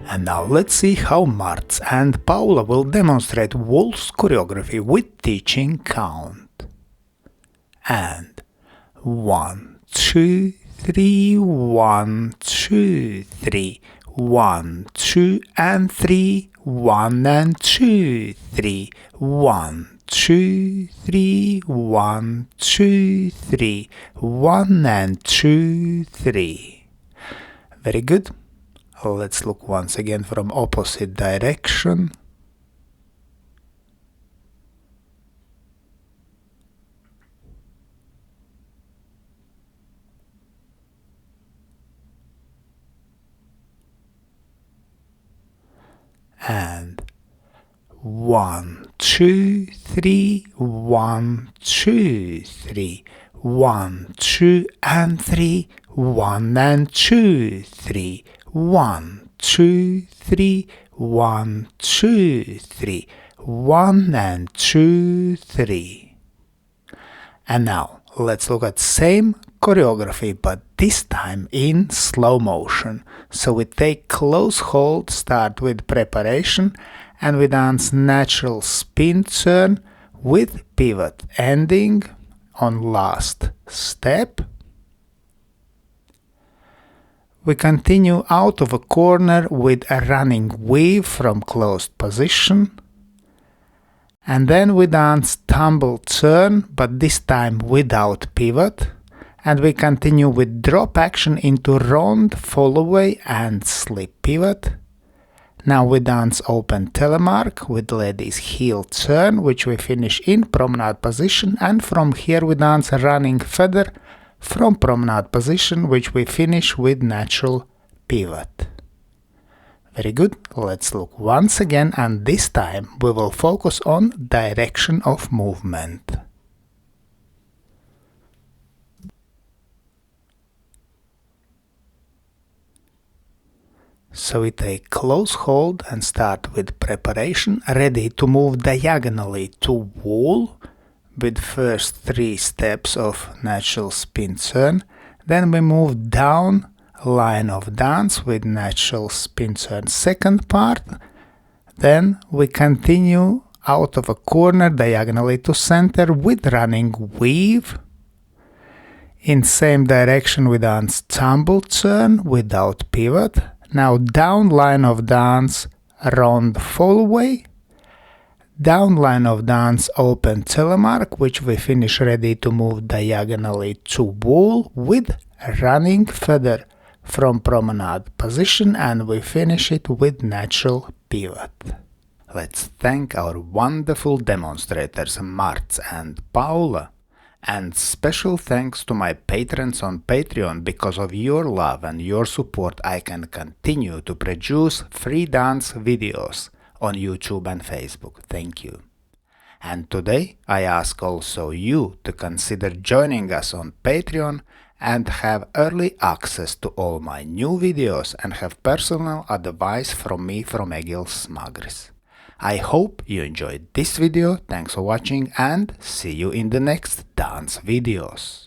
And now let's see how Marts and Paula will demonstrate waltz choreography with teaching count. And 1, 2, 3, 1, 2, 3, 1, 2 and 3, 1 and 2, 3, 1, 2, 3, 1, 2, 3, 1 and 2, 3. Very good. Let's look once again from opposite direction. And 1, 2, 3, 1, 2, 3, 1, 2 and 3, 1 and 2, 3, 1, 2, 3, 1, 2, 3, 1 and 2, 3. And now let's look at same choreography, but this time in slow motion. So we take close hold, start with preparation, and we dance natural spin turn with pivot, ending on last step. We continue out of a corner with a running weave from closed position. And then we dance tumble turn, but this time without pivot. And we continue with drop action into Ronde Fallaway and slip pivot. Now we dance open Telemark with ladies heel turn, which we finish in promenade position, and from here we dance a running feather from promenade position, which we finish with natural pivot. Very good. Let's look once again, and this time we will focus on direction of movement. So we take close hold and start with preparation, ready to move diagonally to wall with first 3 steps of natural spin turn. Then we move down line of dance with natural spin turn second part. Then we continue out of a corner diagonally to center with running weave. In same direction we dance tumble turn without pivot. Now down line of dance Ronde Fallaway, down line of dance open Telemark, which we finish ready to move diagonally to wall with running feather from promenade position, and we finish it with natural pivot. Let's thank our wonderful demonstrators Marts and Paula. And special thanks to my patrons on Patreon. Because of your love and your support, I can continue to produce free dance videos on YouTube and Facebook. Thank you. And today I ask also you to consider joining us on Patreon and have early access to all my new videos and have personal advice from me, from Egils Smagris. I hope you enjoyed this video, thanks for watching, and see you in the next dance videos.